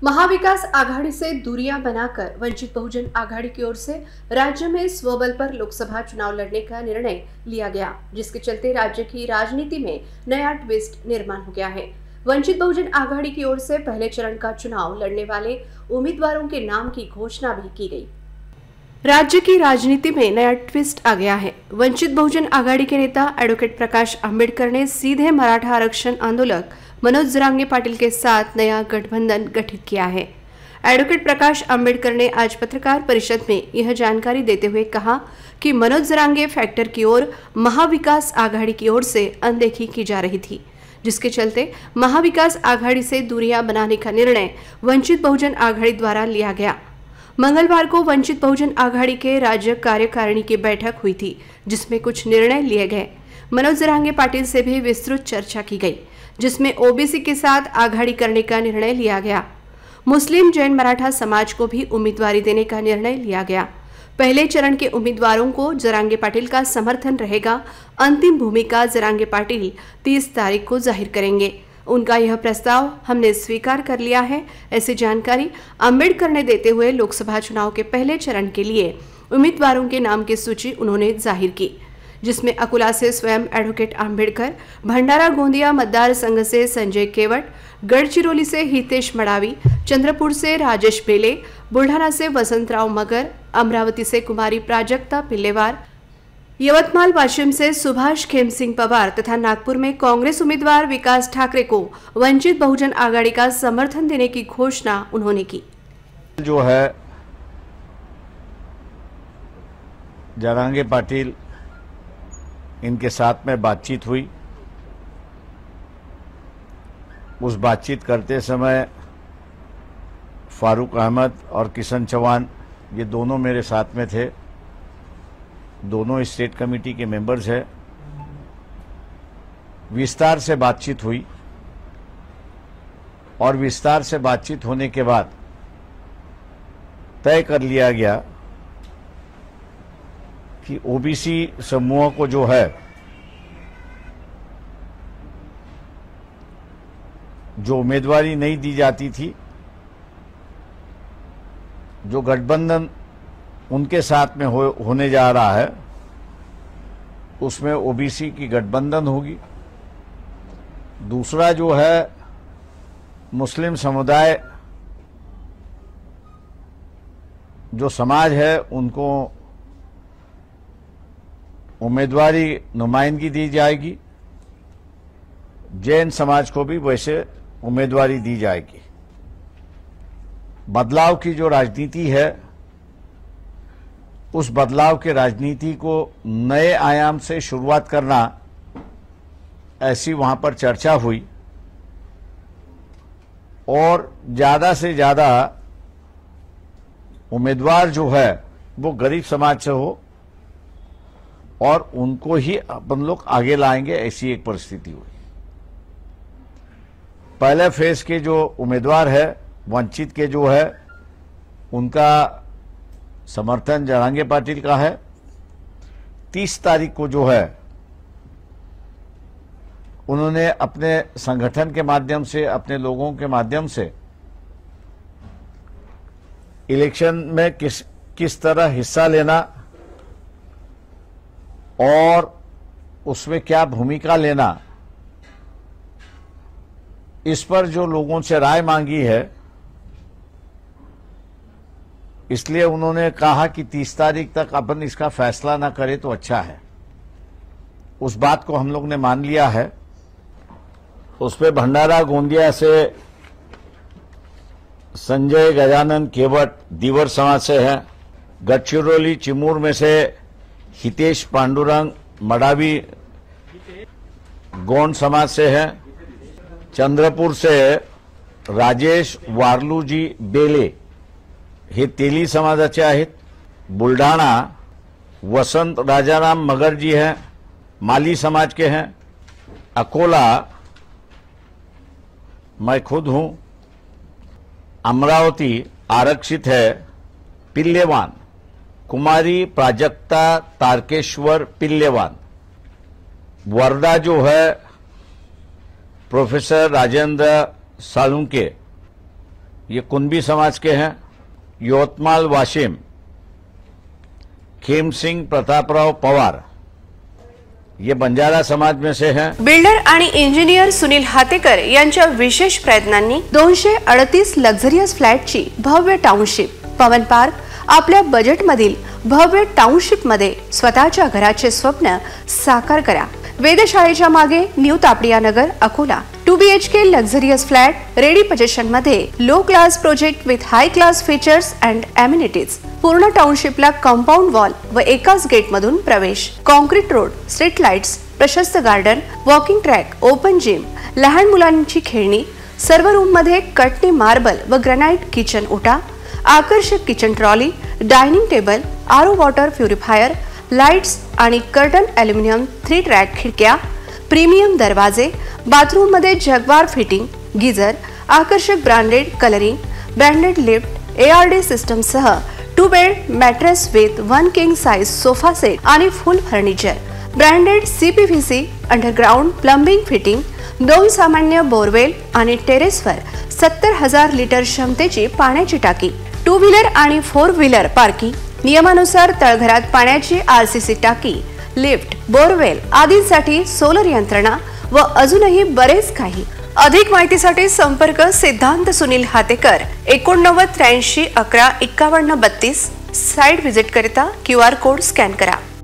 महाविकास आघाड़ी से दूरियां बनाकर वंचित बहुजन आघाड़ी की ओर से राज्य में स्वबल पर लोकसभा चुनाव लड़ने का निर्णय लिया गया, जिसके चलते राज्य की राजनीति में नया ट्विस्ट निर्माण हो गया है। वंचित बहुजन आघाड़ी की ओर से पहले चरण का चुनाव लड़ने वाले उम्मीदवारों के नाम की घोषणा भी की गई। राज्य की राजनीति में नया ट्विस्ट आ गया है। वंचित बहुजन आघाड़ी के नेता एडवोकेट प्रकाश आंबेडकर ने सीधे मराठा आरक्षण आंदोलक मनोज जरांगे पाटिल के साथ नया गठबंधन गठित किया है। एडवोकेट प्रकाश आंबेडकर ने आज पत्रकार परिषद में यह जानकारी देते हुए कहा कि मनोज जरांगे फैक्टर की ओर महाविकास आघाड़ी की ओर से अनदेखी की जा रही थी, जिसके चलते महाविकास आघाड़ी से दूरियां बनाने का निर्णय वंचित बहुजन आघाड़ी द्वारा लिया गया। मंगलवार को वंचित बहुजन आघाड़ी के राज्य कार्यकारिणी की बैठक हुई थी, जिसमें कुछ निर्णय लिए गए। मनोज जरांगे पाटिल से भी विस्तृत चर्चा की गई, जिसमें ओबीसी के साथ आघाड़ी करने का निर्णय लिया गया। मुस्लिम जैन मराठा समाज को भी उम्मीदवारी देने का निर्णय लिया गया। पहले चरण के उम्मीदवारों को जरांगे पाटिल का समर्थन रहेगा। अंतिम भूमिका जरांगे पाटिल 30 तारीख को जाहिर करेंगे। उनका यह प्रस्ताव हमने स्वीकार कर लिया है, ऐसी जानकारी आंबेडकर ने देते हुए लोकसभा चुनाव के पहले चरण के लिए उम्मीदवारों के नाम की सूची उन्होंने जाहिर की, जिसमें अकोला से स्वयं एडवोकेट आंबेडकर, भंडारा गोंदिया मतदार संघ से संजय केवट, गढ़चिरौली से हितेश मडावी, चंद्रपुर से राजेश बेले, बुल्ढाना से वसंतराव मगर, अमरावती से कुमारी प्राजक्ता पिल्लेवार, यवतमाल वाशिम से सुभाष खेमसिंह पवार तथा नागपुर में कांग्रेस उम्मीदवार विकास ठाकरे को वंचित बहुजन आघाड़ी का समर्थन देने की घोषणा उन्होंने की। जो है जरांगे पाटिल, इनके साथ में बातचीत हुई। उस बातचीत करते समय फारूक अहमद और किशन चौहान ये दोनों मेरे साथ में थे। दोनों स्टेट कमेटी के मेंबर्स हैं। विस्तार से बातचीत हुई और विस्तार से बातचीत होने के बाद तय कर लिया गया कि ओबीसी समूह को जो है, जो उम्मीदवारी नहीं दी जाती थी, जो गठबंधन उनके साथ में होने जा रहा है, उसमें ओबीसी की गठबंधन होगी। दूसरा जो है मुस्लिम समुदाय जो समाज है, उनको उम्मीदवारी नुमाइंदगी दी जाएगी। जैन समाज को भी वैसे उम्मीदवारी दी जाएगी। बदलाव की जो राजनीति है, उस बदलाव के राजनीति को नए आयाम से शुरुआत करना, ऐसी वहां पर चर्चा हुई। और ज्यादा से ज्यादा उम्मीदवार जो है वो गरीब समाज से हो और उनको ही अपन लोग आगे लाएंगे, ऐसी एक परिस्थिति हुई। पहले फेज के जो उम्मीदवार है, वंचित के जो है, उनका समर्थन जरांगे पाटिल का है। 30 तारीख को जो है, उन्होंने अपने संगठन के माध्यम से, अपने लोगों के माध्यम से इलेक्शन में किस तरह हिस्सा लेना और उसमें क्या भूमिका लेना, इस पर जो लोगों से राय मांगी है, इसलिए उन्होंने कहा कि 30 तारीख तक अपन इसका फैसला ना करें तो अच्छा है। उस बात को हम लोग ने मान लिया है। उस पे भंडारा गोंदिया से संजय गजानन केवट दीवर समाज से है। गढ़चिरौली चिमूर में से हितेश पांडुरंग मडावी गौंड समाज से है। चंद्रपुर से राजेश वारलूजी बेले हे तेली समाजाचे आहेत। बुल्ढाणा वसंत राजाराम मगर जी हैं, माली समाज के हैं। अकोला मैं खुद हूं। अमरावती आरक्षित है, पिल्लेवान कुमारी प्राजक्ता तारकेश्वर पिल्लेवान। वर्धा जो है प्रोफेसर राजेंद्र सालुंके ये कुंभी समाज के हैं। यवतमाल वाशिम खेम सिंह प्रतापराव पवार ये बंजारा समाज में से हैं। बिल्डर आणि इंजिनियर सुनील हातेकर यांच्या विशेष प्रयत्नांनी 238 लक्झरियस फ्लॅटची भव्य टाउनशिप पवन पार्क आपल्या बजेटमधील भव्य टाउनशिप मध्ये स्वतःच्या घराचे स्वप्न साकार करा। वेधशाळेच्या मागे new Tapadia Nagar Akola 2 BHK luxurious flat ready position मध्ये low class project with high class features and amenities. पूर्ण टाउनशिपला कंपाऊंड वॉल व एकाच गेट मधून प्रवेश, कॉन्क्रीट रोड, स्ट्रीट लाईट्स, प्रशस्त garden, walking track, open gym, लहान मुलांची खेळणी, सर्व रूम मध्ये कटनी मार्बल व ग्रेनाइट किचन ओटा, आकर्षक kitchen trolley, dining table, RO water purifier, lights आणि कर्टन ॲल्युमिनियम 3 ट्रॅक खिडक्या, प्रीमियम दरवाजे, बाथरूम मध्ये जगवार फिटिंग, गीजर, आकर्षक branded colouring, branded lift, ARD system सह 2 bed mattress with 1 king size sofa set आणि full furniture, branded CPVC underground plumbing fitting, 2 सामान्य borewell आणि टेरेसवर 70,000 लिटर क्षमतेची पाण्याची टाकी, 2 व्हीलर आणि 4 व्हीलर पार्किंग, नियमानुसार तळघरात पाण्याची RCC टाकी, लिफ्ट, बोरवेल आदींसाठी सोलर यंत्रणा व अजूनही बरेच काही। अधिक माहितीसाठी संपर्क सिद्धांत सुनील हातेकर 89 83 11 51 32। साइट व्हिजिट करिता QR कोड स्कॅन करा।